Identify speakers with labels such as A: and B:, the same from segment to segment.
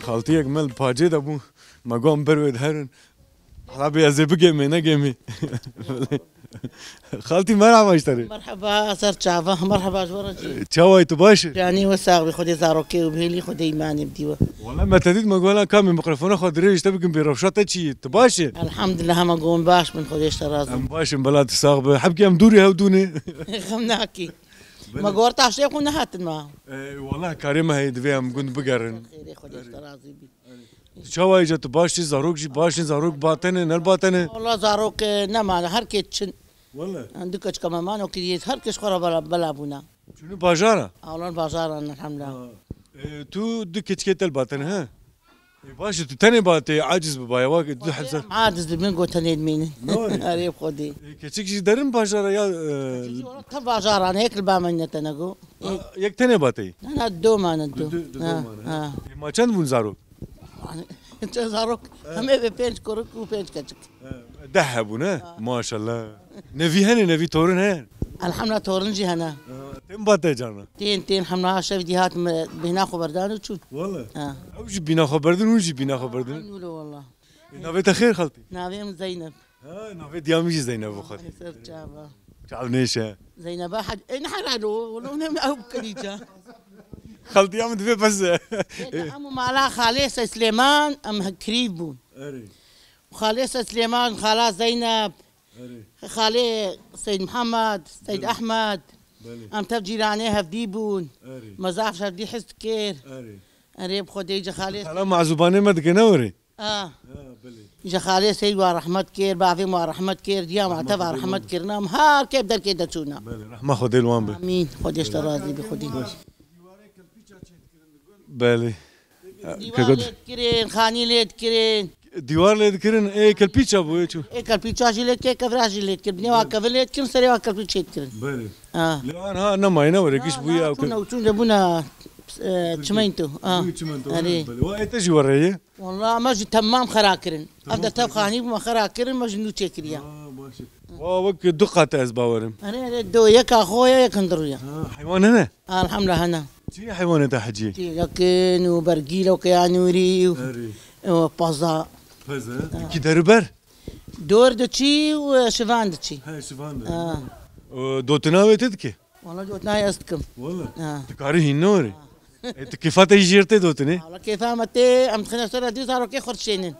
A: خالتي أجمل باجي دبو ما قام برود هرن حلابي أزبقي منا جمي خالتي مرحبا اشتري
B: مرحبا صرت شعبة مرحبا جورجي
A: تشاوي تباشر
B: يعني وساق خدي زاروكي وبهلي خدي إيماني بديوه
A: والله ما تديد ما قولها كم ميكروفون خد ريش تبقى بروشات شيء تباشر
B: الحمد لله ما قوم باش من خديش ترازي
A: ام باشر بلاد الصاغ حبكي ام دوري هودوني
B: خمناكي ما قورت عشان يكون نهات معه
A: والله كريمه هي دفي ام كنت بقرن
B: خيري خديش ترازي بي
A: تشاوي جت باشي زاروك جي باشي زاروك باطنه نل باطنه
B: والله زاروك نما هركت
A: والله
B: عندك كمان ما نوكيت هركش خرا بلا بونا
A: شنو باجاره
B: والله بازار الحمد لله
A: تو دكت كت الباطن ها باشا تو تاني باتي عاجز ببايا واقع دو حبسه
B: عاجز من قلت مين قريب خدي
A: كتشك جي درن باجاره يا
B: طب بازار انا هيك البامن نتنقو
A: يك تاني باتي
B: انا الدوم انا الدوم
A: ما كان بون زاروك
B: انت زاروك هم بينش كورك وبينش كتشك
A: دهبونا ما شاء الله نبي هني نبي تورن هن
B: الحمد لله تورنجي هنا
A: تم باتي جانا
B: تين حمنا شاف ديهات بهنا خبردان وشو
A: والله اوجي بينا خبردن وجي بينا خبردن
B: نقولوا والله
A: نبي خير خالتي
B: نبي زينب
A: نبي ديامي زينب وخالتي
B: صرت شابه
A: تعال نيشه
B: زينب احد نحن ولو نم او كليجا
A: خالتي يا مدفي بس
B: ام مالا خالص سليمان ام كريبون وخالص سليمان خالة زينب خالي سيد محمد سيد احمد ام تفجيراني هفديبون مزاف شفدي حس كير قريب خديجة خالي
A: خلا مع زبانه ما دكنوري
B: بلي جا خالي سيد ورحمة كير بعفي ورحمة كير ديام اعتبر رحمة كير نام هار كيف در كيدا تشونا
A: بلي رحمة خدي الوان بي
B: امين خديش تراضي بخدي
A: بلي
B: ديوار ليد كيرين خاني ليد كيرين
A: ديوار ليد كيرين ايه كالبيتشا بو ايشو
B: ايه كالبيتشا جيليت كي كفراجي ليد كير بني واكف ليد كير سري واكف ليد كيرين
A: بلي لا انا انا ما ينور كيش بويا او
B: كنا وتون بونا تشمينتو
A: بلي وايت اجي وريه
B: والله ماجي تمام خراكرن ابدا تبخاني بما خراكرن ماجي نو تشكريا
A: ماشي وك دقة ازباورم
B: انا دو يك اخويا يك اندرويا
A: حيوان هنا
B: الحمد لله هنا
A: شي حيوان انت حجي
B: لكن وبرقيله وكيانوري وبازا
A: كي دربر
B: دور دتشي وشفان دتشي
A: هاي شفان دوتناوي تدكي
B: والله دوتنا استكم
A: والله تكاري هنوري انت كيف تجيرتي دوتني
B: والله كيف متى ام تخنا سر دي صاروا كي خرشينن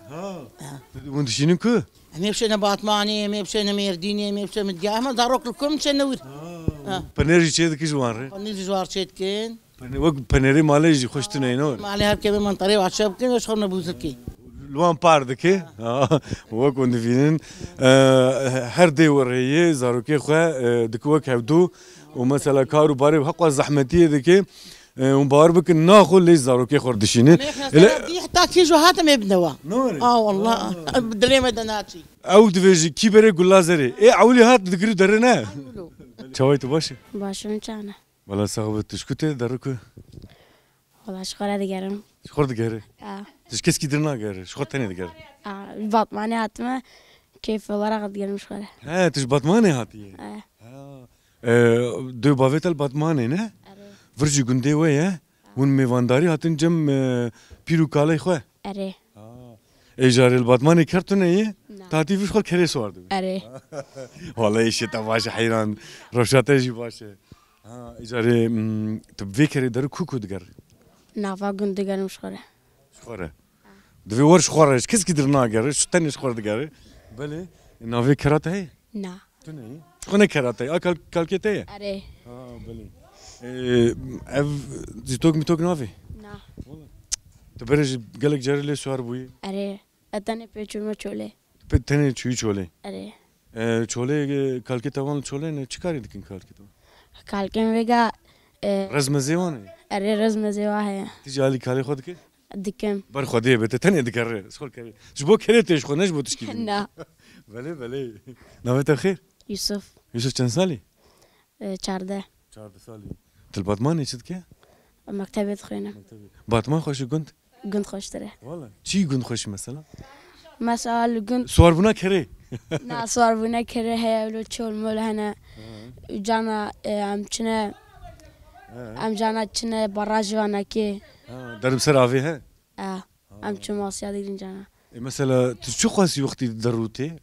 A: وانت شنو
B: مي بشنا باطماني مي بشنا ميرديني مي بشنا مدقا ما داروك لكم شنور
A: بنيري شيء كي جوار
B: بنيري جوار شيت كين
A: وقت بنيري مالي خوشتنا ينور
B: مالي هركب من طريق وعشاب كين وش خرنا بوزكي
A: لوان باردكي وقت فينن هر دي وريه زاروكي خو دكوك هبدو ومثلا كارو باري حق الزحمتيه دكي ومبار بك ناخذ ليش زاروكي خردشينين
B: دي حتى كيجو هذا ما يبنوا والله بدلي مدناتي
A: او دفيجي كبيره غلازري ايه عولي هات دغري درنا تشويت باشه
C: باشم چانه
A: والله صاحبت شكوتي دركو
C: والله شخوره دیگرم
A: شخور دیگره تش کس کی درنا گره شخور تاني دیگره
C: باطماني هاتمه كيف ورقه دیگرم شخوره
A: تش باطماني هاتيه دو باوت الباطماني نه فرجي گنده ويا ون ميوانداري هاتن جم بيرو كالاي خو
C: اره
A: ايجار الباطماني كرتونه ايه تاتي فيش خل كريس وارد
C: اره
A: والله ايش تباش حيران روشاته جي باشه ايجاري تبي كري در كوكو دغر
C: نافا گند دیگرم شخوره
A: شخوره دفي ور شخوره كيس كي درنا غير شو تاني شخور دغر بله نافي كراته هي
C: نا
A: تني شخونه كراته اكل كالكيته
C: اره
A: بله اف زيتوك ميتوك نافي
C: نا
A: والله تبرج قالك جاري لي سوار بوي
C: اره اتاني پیچومه چوله
A: تاني چوي چوله
C: اره
A: چوله كالكيته وان چوله نه چيكاري دكين كالكيته
C: كالكن ويغا
A: رزمزه وانه
C: اره رزمزه واه
A: تيجي علي كالي خودك
C: دكم
A: بر خديه بت تاني دكر سخول كري جبو كريتش خو نجبو تشكيل
C: نا
A: بله نويت الخير
C: يوسف
A: يوسف كم سالي
C: 14
A: سالي تلباتماني شدك
C: مكتبت خوينا
A: باتمان خوش قنت
C: قنت خوش تره
A: والله چی قنت خوش مثلا
C: قنت
A: سوار بنا كري
C: نا سوار بنا كري هي لو تشول مول هنا جانا ام چنه ام جانا چنه براج وانا كي
A: درب سر آوی ہے
C: ام چو ماسیا دیرین جانا
A: مثلا شو قاسي وقت ضرورتي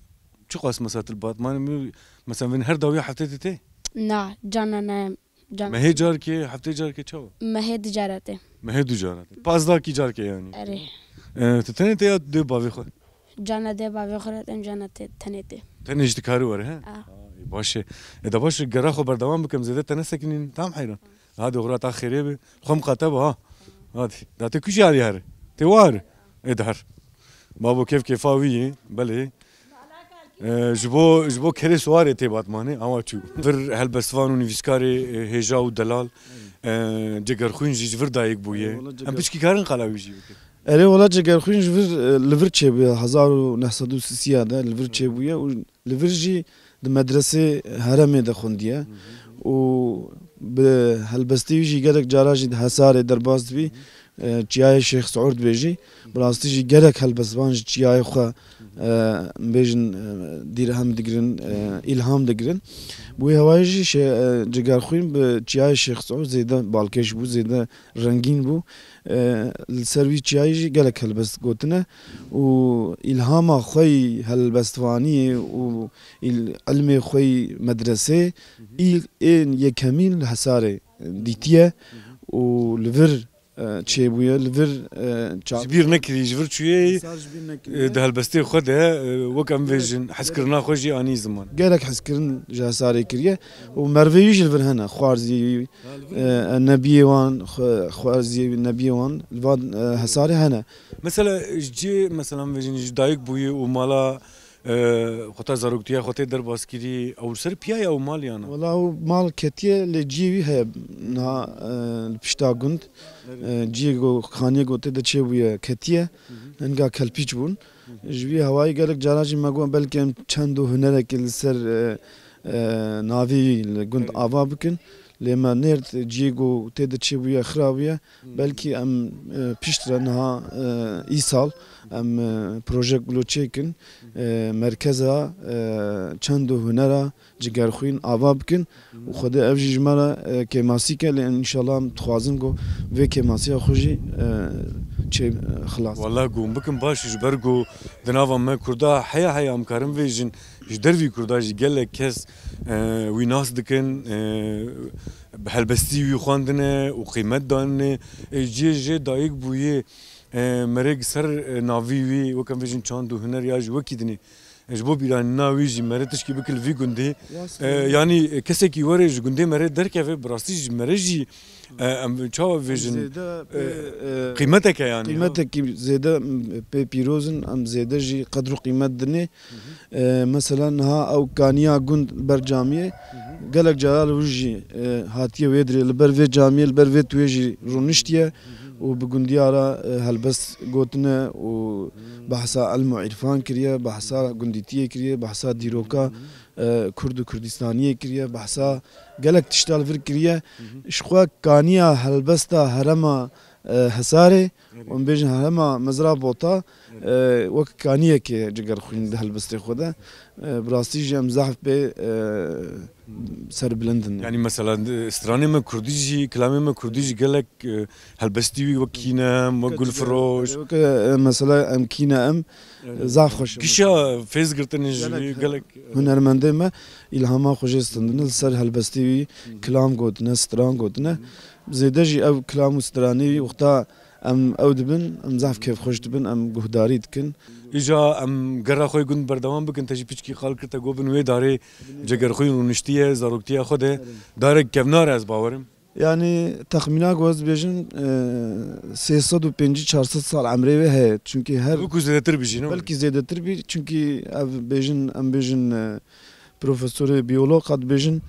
A: شو قاس مثلا الباطمان مثلا من هر داويه حفتي
C: نه جانا نه جانا
A: ما هي جار كي حفتي جار كي شو
C: ما هي تجارته
A: ما هي دو جارات بازدا کی جار كي يعني
C: اره
A: تتني يا دو باوي خو
C: جانا ده بابا خورت ام جانا تنيته
A: تني اجتكاري ور ها باشه اذا باش الجراخو بردوام بكم زيادة تنسكنين تام حيران هذا غرات اخيره خم قطبه ها هذه ده تكوش على هر توار ادهر بابو كيف ويه بله جبو كري سواري تي باتماني اما شو فر هالبسفان ونيفسكاري هجا ودلال جگر خوين جفر دايق بويه ام بيشكي كارن قلاوي جي
D: اره ولا جگر خوين جفر لفر چه 1930 ده لفر چه بويه و لفر جي د مدرسه هرمه ده خونديه و به هالبستي جي گرك جاراجي حسار درباز بي چیای شیخ سعود بیجی براستی جی گرک هالبسوان چیای خو بیجن دیر هم دگرن ilham دگرن bu havayji cigar خوین به چیای شیخ سعود زیده بالکش بو زیده رنگین بو سروی چیای گلک هالبست گوتنه و ilhama خوی هالبستوانی و علم خوی مدرسه این یکمین حساره دیتیه و لور چه بویه لور
A: جبیر نکری جبر چویه ده هالبستی خوده وکم ویژن حس کرنا خوشی آنی زمان
D: گرک حس کرن جاساری کریه و مرویش لور هنه خوارزی نبی وان خوارزی نبی وان الواد حساری هنه
A: مثلا جی مثلا ویژن دایک بویه و مالا خطا زاروکتیا خطا در باسکری او سر پیای او مال یانا
D: والله مال کتیه لجیوی هی نا پشتا گند جیگو خانیه گوته ده چه بویه کتیه انگا کلپیچ بون جوی هوایی گلک جاراجی مگوان بلکه چندو هنره که لسر ناوی گند آوا بکن لما نرد جيجو تيدا تشيبويا خراويا بلكي ام بيشترا نها ايسال ام بروجيك بلوتشيكن مركزا چندو هنرا جگر خوين آوا بكن وخده افجي جمالا كيماسيكا لان ان شاء الله متخوازن جو في كيماسيا خوجي خلاص
A: والله قوم بكم باش جبرقو دنافا ما كردا حيا امكارم فيجن جدروي كردا جي قال لك كاس وي ناس دكن بهالبستي وي خواندنه وقيمت دانه جي دايق بويه مرق سر نافي وي وكم فيجن چاندو هنر ياج وكيدني جبو بيران ناوي جي مرتش كي بكل في گندي يعني كسكي ورج گندي مرت دركه براستي مرجي ام چاو فيجن قيمتك يعني
D: قيمتك زياده بيروزن ام زياده جي قدر قيمت دني مثلا ها او كانيا گند برجاميه قالك جلال وجي هاتيه ويدري البر في جاميه البر في تويجي رونشتيه وبگندیارا هلبس گوتنه و بحثا علم و عرفان کریه بحثا گندیتیه کریه بحثا دیروکا کرد و کردستانیه کریه بحثا گلک تشتال فر کریه شخوا کانیا هلبستا هرما حساره و بیجن هرما مزرعه بوتا وک کانیه که جگر خوین ده هلبستی خوده براستی جم زحف به سر بلندن
A: يعني مثلا استراني ما كرديجي كلامي ما كرديجي قالك هالبستيوي وكينا وقول فروش
D: مثلا ام كينا ام زعف خوش
A: كيشا فيز قرتني قالك
D: هنرمنده ما الهاما خوش استندن سر هالبستيوي كلام قوتنا ستران قوتنا زيدجي او كلام استراني وقتا ام او دبن ام زعف كيف خوش دبن ام جهداري دكن
A: اجا ام قرا خوي قند بردوام بكن تجي بيشكي قال كرتا قوبن وي داري جگر خوي ونشتيه زاروكتيه خوده دارك كفنار از باورم
D: يعني تخمينا جواز بيجن 350 400 سال عمري به هي çünkü her
A: بكو زيادتر بيجي
D: belki زيادتر بي çünkü بيجن ام بيجن profesör biyolog قد بيجن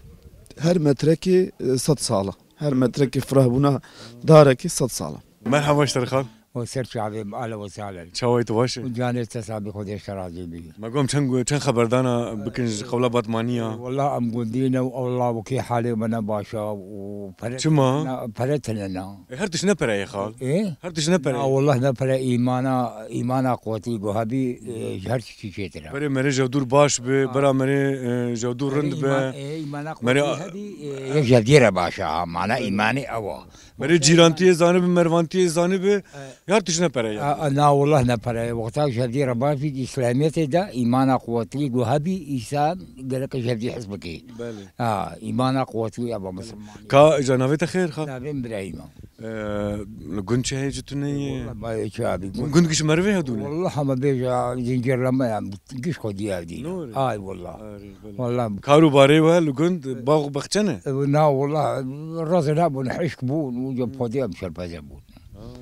D: her metreki 100 ساله her metreki فراه بنا دارك 100 ساله
A: مرحبا اشترخان
E: وسر شعبي اهلا وسهلا
A: شوي تواشي
E: وجاني تسابق خذ شراجي بي
A: ما قوم كان خبردانا بكن قولا باتمانية
E: والله ام قدينا والله وكي حالي من باشا وفرت
A: شما
E: فرت لنا
A: هرتش نبرا يا خال
E: ايه
A: هرتش نبرا
E: والله نبرا ايمانا قوتي وهبي هر شيء شيتنا
A: بري مري جودور باش برا مري جودور رند
E: ايمانا قوتي هذه يجدير باشا معنا ايماني اوا
A: مري جيرانتي زانب مروانتي زانب یار تشنه پره یا
E: نا والله نپره وقتا شفدي ربافي إسلاميته ده إيمانا قوتي وهبي إنسان قال لك شفدي حسبك
A: بله
E: إيمانا قوتي أبا مسلمان
A: کا جنابه خیر خال
E: نابين برايما
A: گند چه هیچ تو نه
E: والله ما شابي
A: گند کش مروه هدونه
E: والله ما بيجا زنجير لما قش خدي هذه
A: نور.
E: هاي والله والله
A: کارو باره و لگند باغ بخچنه
E: نا والله الرجل ابو نحشك بون وجب خدي امشي بون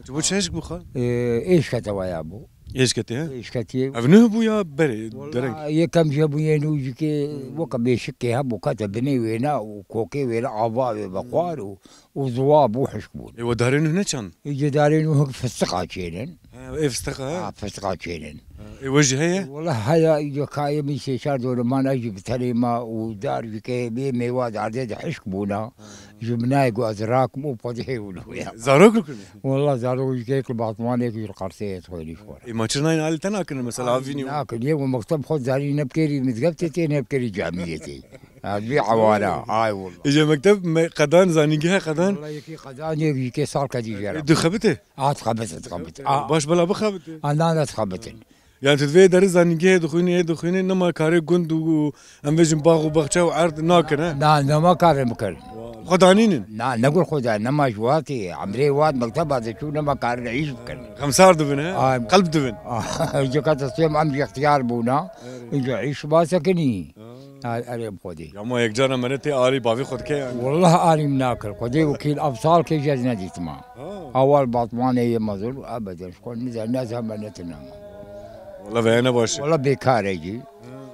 A: تو چهش بخال
E: ايش كتوا يا ابو
A: ايش كته
E: ايش كتي
A: افنه بو یا بره درنگ
E: يكم جابوا ينوج كي وكا بيشكي هبو كتبني وينا وكوكي وينا عباب بقوار وضواب وحشكبون
A: و دارین هنه چند
E: يجي دارين وهك فسقا كينن
A: اف استقا
E: فسقا كينن
A: وجه هي
E: والله هيا يجي كاي من شيشار دول ما نجي بتريما ودار بكي بي ميواد عدد حشكبونا جبناي وازراك مو فضحي ويا
A: زاروك لكن
E: والله زارو يجي كل بعض يجي القرصيه خويلي شوار
A: ما چرناين على تناكن مثلا عافيني
E: لكن يوم مكتب خد زاري نبكري متقبتتي نبكري جاميتي هذه عوانا هاي والله
A: اجا مكتب قدان زانيجها قدان
E: والله يكي قدان يكي صار كدي جرا
A: دو خبته
E: تخبت
A: باش بلا بخبته
E: انا تخبت
A: يعني تدوي در زانيجه دخوني نما كاري گند و ام وجن باغ و بخچه و عرض ناكن
E: لا ما كان مكر
A: خدانين
E: لا نقول خدا نما جواتي عمري واد مكتب هذا شو نما كان نعيش مكر
A: خمسار دبن قلب دبن
E: يجي كتصيم عندي اختيار بونا يجي عيش ما سكني هاي بخدي
A: يا ما يك جانا منتي آري باوي خود كي
E: والله اني مناكل خدي وكيل ابصال كي جزنا ديتما اول باطمان هي مزول ابدا شكون الناس هم نتنا
A: والله فينا باش
E: والله بيكار يجي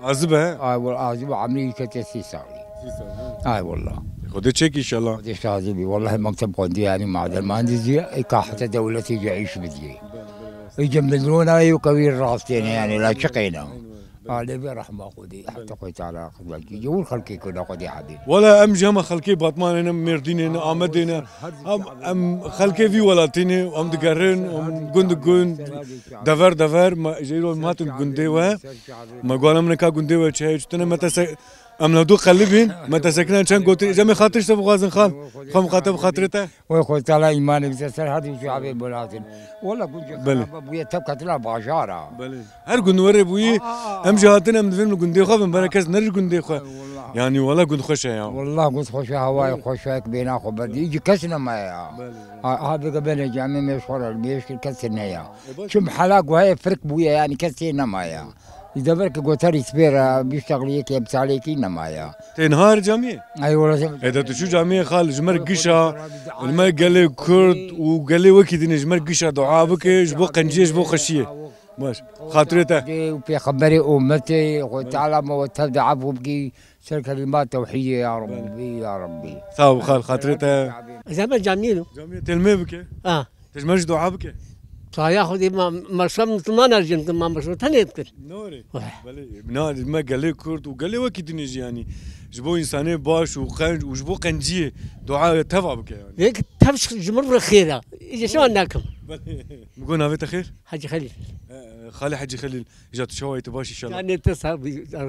A: عزبه
E: والله عازب عمري كتسي ساوي هاي والله
A: خدي تشيك ان شاء الله
E: قديش عازبي والله مكتب قندي يعني مع المهندس إكاحة دولتي يعيش بدي يجي مدرونا وكبير راسين يعني لا شقينا هذا برحمة خدي حتى قلت على خدمتي جول خلقي كنا خدي حبيبي
A: ولا ام جما خلقي باطمان هنا مردين هنا امد هنا ام خلقي في ولاتيني ام دقرن ام گند دفر ما جيرو مات گنده و ما قالم نكا گنده و چه چتنه متى ام لو دو قلبين متى سكنان كان قلت جمي خاطرش تبغى غازن خال خم خاطب خاطرته
E: ويخوت على ايمانك زسر هذه شو حبيب بولاتن والله قلت
A: بلى.
E: ابويا تبقى تلعب باشاره
A: بله هر گند ور بوي ام جهاتن ام دفن گنده خو بركز نر گنده خو يعني والله گند خوشه يا
E: والله قلت خوش هواي خوش هيك بينا خو بدي يجي كسنا ما يا هذا قبل جامع مشهور البيش كسنا يا شم حلاق وهي فرق بويا يعني كسنا ما يا إذا برك قوتاري سبيرا بيشتغل يك يبس عليك إنما يا
A: تنهار جامعه
E: أي والله
A: اذا تشو جامعه خال جمر قشا الما قال لي كرد وقال لي وكي دين جمر قشا دعاء بك جبو قنجي جبو خشيه ماشي خاطرته
E: وفي خبري أمتي وتعلم وتبدأ عفو بكي سر كلمات توحية يا ربي يا ربي
A: ثاو خال خاطرته
F: زمان جميل
A: جامعه تلمي بك تجمرش دعاء بك
F: صايا خذي ما شرمت ما نرجمت ما مشروط تنيتك
A: نوري بله بنا ما قال لي كرد وقال لي وكي دين يعني جبو انساني باش وخنج وجبو قنجيه دعاء تفا بك يعني
F: هيك تبش جمر بالخير يجي شو عندكم
A: نقول نافيت خير
F: حاجي خليل
A: خالي حجي خليل جات شوي تباش ان شاء الله
F: يعني تصاب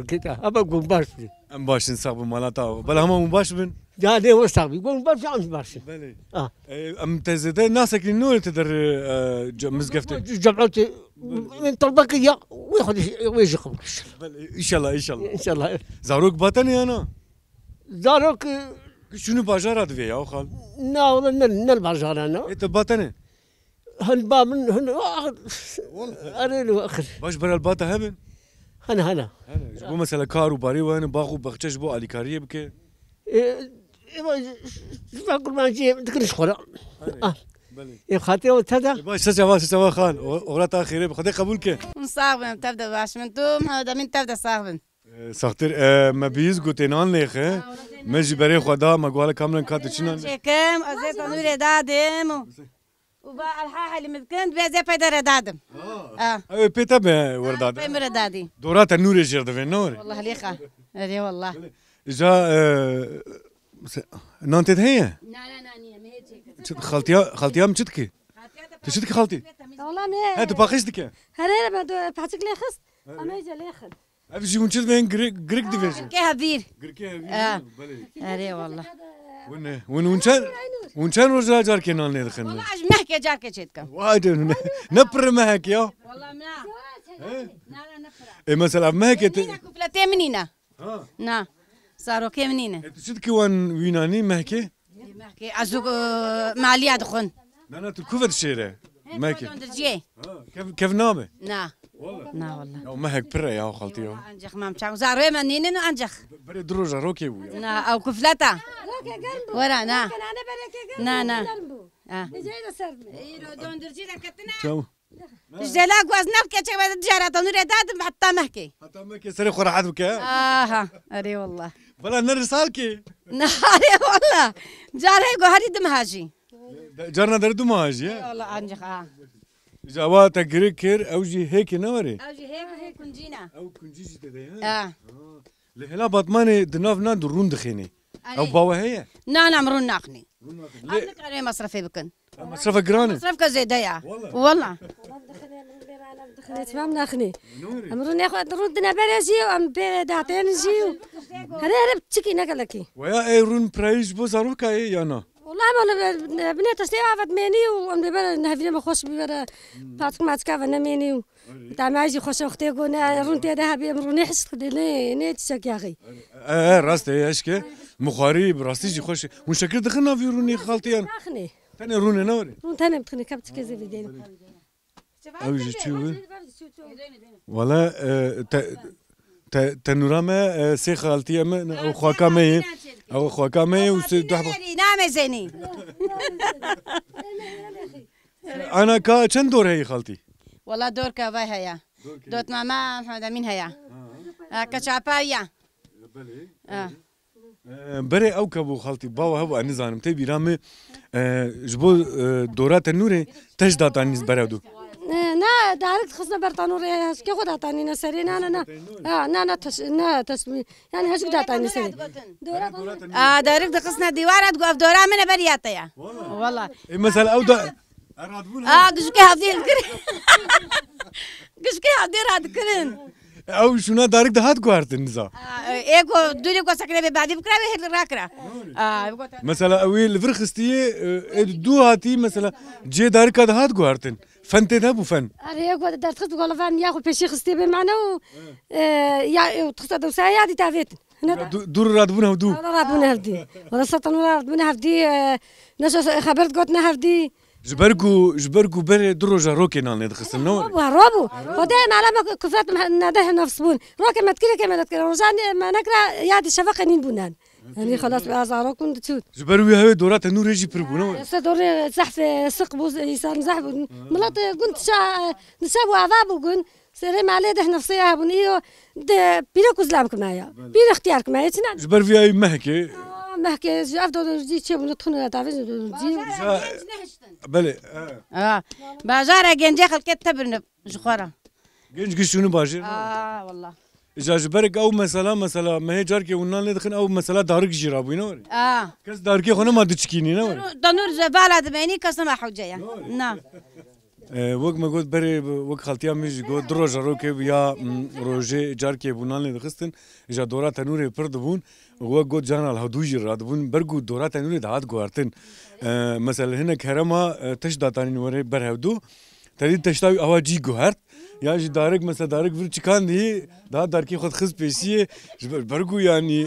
F: كده ابى اقول باش
A: ام باش نصاب مالتا بلا هم مباش بن
F: يعني هو صاحبي يقول باش عم باش
A: بله
F: اه
A: ام تزيد ناسك النور تقدر مزقفته
F: جمعت من طلبك اياه وياخذ ويجي خبرش
A: ان شاء الله ان شاء الله
F: ان شاء الله
A: زاروك باتني انا
F: داروك
A: شنو باجارات فيها يا خال
F: نا والله نلبع انا
A: انت باتني
F: هنبا من هن انا له اخر
A: باش برا الباتا هبن
F: هنا
A: جبو مثلا كارو باري وين باغو بخچ جبو علي كاريه بك
F: تقول ما نجي تكرش خلا
A: بله
F: يا خاطر وتدا
A: باش سوا خال اورات اخيره بخدي قبولك
G: صاحبن تبدا باش من توم هذا من تبدا صاحبن
A: ساختر ما بيز گوتنان لخه مجي بري خدا ما قال كاملا كاتشينان
G: شكم ازيت نور دادم وبا الحاحه اللي مذكنت بزي بيدر دادم
A: اي بيتا ورداد
G: بيمر دادي
A: دورات النور جرد في النور
G: والله ليخه ادي والله
A: جا نانتد هي
G: لا نانيه ما هيك
A: خالتيا مشتكي تشتكي خالتي
G: والله ما
A: هات باخشتك
G: هريره ما بحثك لي خص اما يجي لي خد
A: افجي ونشد بين جريك ديفيجن
G: كيها بير
A: جريك
G: ادي والله
A: ونشان رجع جار كنان ندخن
G: والله عج محكي جارك شيتكم
A: واجد نبر مهك يا
G: والله منا لا نفرع
A: مثلا مهك
G: منينا كفلتين منينا نا صاروا كي منينا
A: تشدكي وان ويناني مهكي
G: محكي عزوك مالية دخن
A: انا تكفر الشيرة مهكي كيف نامه
G: نا نا والله
A: او مهك برا يا خالتي
G: انجخ ما مشاو زاروا منين انجخ
A: بري دروجه روكي
G: نا او كفلتا ورا نا نا نا
A: شو
G: جلاك وزنك كي بعد الجارة تنور داد حتى محكي
A: حتى مهكي سري خرحات بك
G: اها اري والله
A: بلا نرسالكي
G: ناري والله جاري هادي دمهاجي
A: جارنا دردو ماجي
G: والله انجخ
A: جوا تقرير كير او جي هيك نوري
G: اوجي هيك كنجينا
A: او كنجيجي تدي لهلا بطماني دناف ناد رون دخيني او باوا هي
G: نا نعمرون ناقني عندك عليه مصرفي بكن
A: مصرف قراني
G: مصرفك زي ديا والله
F: تمام ناخني امرون ياخذ ردنا برزي وام داتين جيو هذا رب تشكي نقلكي
A: ويا اي رون برايز بو زاروكا اي يانا
F: والله ما بنات تسليها فات ميني وام بيبر نهفي ما خوش بيبر باتك ما تكاف انا ميني تاع ما يجي خوش اختي قلنا رونتي ذهبي امرون يحس ني تشك يا اخي
A: راستي اشكي مخاري براستي جي خوش ونشكر دخلنا في روني خالتي انا
F: ناخني
A: ثاني روني نوري
F: رون ثاني بتخني كبت كذا في ديني
A: او جي تشوف ولا تنورما سي خالتي او خواكا مي او خواكا مي وسدحبه
G: نعم زيني
A: انا كا كم دور هي خالتي
G: والله دورك باي هيا دوت ماما محمد امين هيا كشعبايا
A: بري او كبو خالتي باو هبو انزانم تي بيرامي جبو دورات النوري تجدات انيس برادو
F: نا دارك خصنا برطانور كي خد عطاني نسري نا تسمي يعني هاش قد عطاني سري
G: دارك دقسنا ديوارات قف دورا من برياتيا والله
A: مثلا او
G: قشكي هذه الكرين قشكي هذه راد كرين
A: او شنو دارك دهات قوارت النزا
G: ايكو دوري كو سكري بعد بكره هي راكرا
A: مثلا اوي الفرخستي دو هاتي مثلا جي دارك دهات قوارتن فنتي ذهب فن
F: أنا أقول دارت خد والله فان ياخذ بشي خستي بمعنى يا تخصد وسايا دي تافيت
A: دور رادبون هودو
F: رادبون هفدي ولا سلطان رادبون هفدي ناس خبرت قلتنا هفدي
A: جبركو بري دروجة روكي نال ندخس النور
F: روبو ودائما على ما كفرت ناده نفسبون روكي ما تكلي كما تذكر رجعني ما نكره يادي شفقة نين بنان يعني خلاص بأزارو كنت تشوت
A: جبروي هاي دورات النور يجي بربونا
F: دور زحف سقبو يصير زحف ملات قلت نسابو عذابو قلت سيري ما عليه ده نفسيها بنيو بيركو زلامك معايا بير اختيارك معايا تنام
A: جبروي هاي مهكي
F: مهكي أفضل جي شيء بندخل تعرفين جي
A: بله
G: بازار جنجي خلقت تبرن جخورة
A: جنج شنو باجر
G: والله
A: إذا جبرك أو مثلا ما هي جارك ونال ندخن أو مثلا دارك جرابي نوري كاس دارك خونه ما تشكيني نوري
G: دنور زبالة دميني كسم حوجيا نعم
A: وقت ما قلت بري وقت خالتيا مش قلت دروجة روكي يا روجي جارك ونال ندخستن إذا دورات نوري بردبون وقت قلت جانا الهدوجي رادبون برجو دورات نوري دهات قوارتن مثلا هنا كهرما تشداتاني نوري برهودو تريد تشتاوي أواجي قوارت یا جی دارک مثلا دارک ور چکان دی دا دارکی خود خز پیشیه برگو یعنی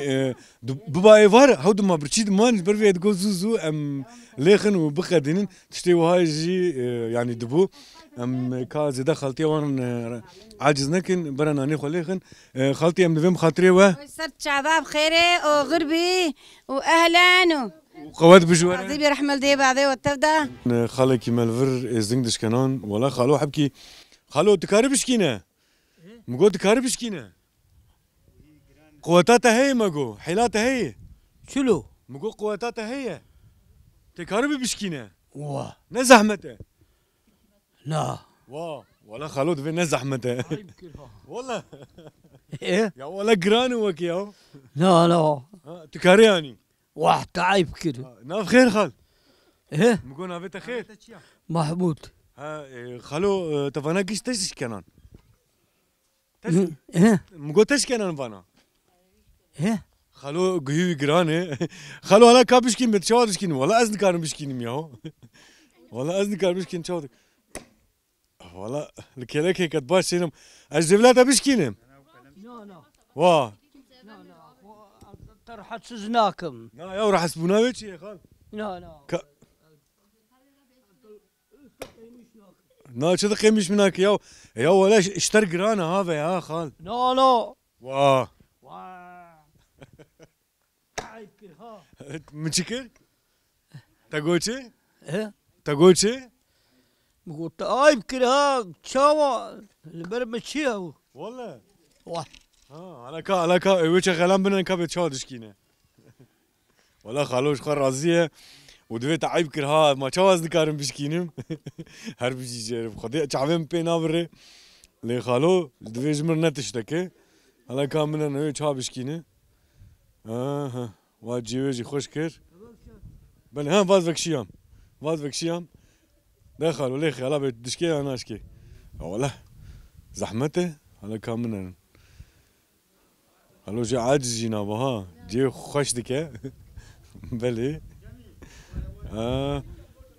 A: ببای وار هود ما برچید مان برفید گوزوزو ام لیخن و بخدینن تشتی وهای جی یعنی دبو ام کاز ده خالتي وان عاجز نكن برناني خليخن خالتي ام نفهم خاطري و
G: صرت شباب خيري وغربي واهلا
A: وقوات بجوار
G: ديبي رحمل دي بعدي وتبدا
A: خالك مالفر زنقدش كانون ولا خالو حبكي خالو تكاري بشكينه مقول تكاري بشكينه قوتاتها هي مقول حيلاتها هي
H: شلو
A: مقول قوتاتها هي تكاري بشكينه
H: واه
A: نزحمته
H: لا
A: واه ولا خالو في نزحمته والله
H: ايه
A: يا ولا قرانو وكياو
H: لا
A: تكاري يعني
H: واحد تعيب كده
A: ناف خير خال
H: ايه
A: مقول نافيتا خير
H: محمود
A: ها خالو تفانا كيش تش كانان
H: ايه
A: مقول تش كانان فانا
H: ايه
A: خالو قهوي جرانه خالو انا كابشكين بتشاودشكين والله ازن كارم بشكينم ياهو والله ازن كارم بشكين تشاود والله لكلك هيك باش سينم الجبلات بشكينم
H: لا
A: واه
H: ترى سزناكم
A: لا يا راح حسبونا ويش يا خال
H: لا
A: نا شو قيمش منك يا ولا اشتر جرانه هذا يا خال
H: لا
A: واه
H: عيب كده ها
A: متشكر تقول شيء
H: ايه
A: تقول شيء
H: قلت عيب كده ها شاوا البرمشيه
A: والله
H: واه
A: على كا ويش غلام بنا كابت شادش كينه ولا خالوش خار راضيه ودويت عيب كرها ما شواز نكارم بشكينم هر بيجي جرب خدي تعبان بينا بري لي خالو دوي جمر نتشتكي على كا منا نوي تشاب بشكينه ها واجي ويجي خوش كير بل ها باز فكشيام دخل ولي خلا بتشكي انا اشكي والله زحمته على كا منا هلو جي عاجز جنابه ها جي خوش دكه بلي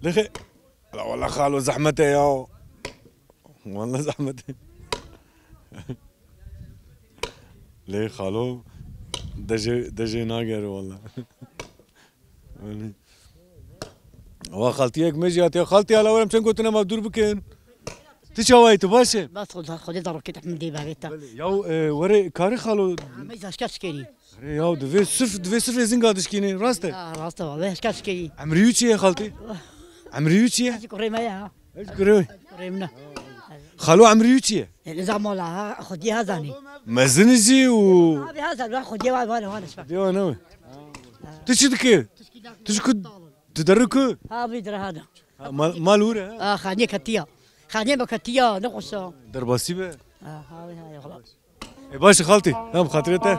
A: لخي لا والله خالو زحمته يا والله زحمته ليه خالو دجي ناقر والله خالتي هيك مجيت يا خالتي على ورم قلت انا ما بدور بكين تشاويت باشا
B: بس خذي ضرب كده من دي بابيتا
A: يا وري كاري خالو
B: ما يزاش كاسكري
A: يا دفي صفر زين قادش كيني راسته
B: راسته والله كاسكري
A: عمريوتشي يا خالتي عمريوتشي
B: كوري ما يا
A: ايش كوري
B: كوريمنا
A: خالو عمريوتشي
B: نظام ولا خذي هذاني
A: مازنجي و
B: هذا هذا خذي وانا شفت
A: ديوا نوي تشدك تشكد تدرك
B: ها بيدر هذا
A: مالوره
B: خاني كتيا خاني بكتيا نقص
A: درباسي به
B: هاي خلاص
A: باشا خالتي نعم خاطرته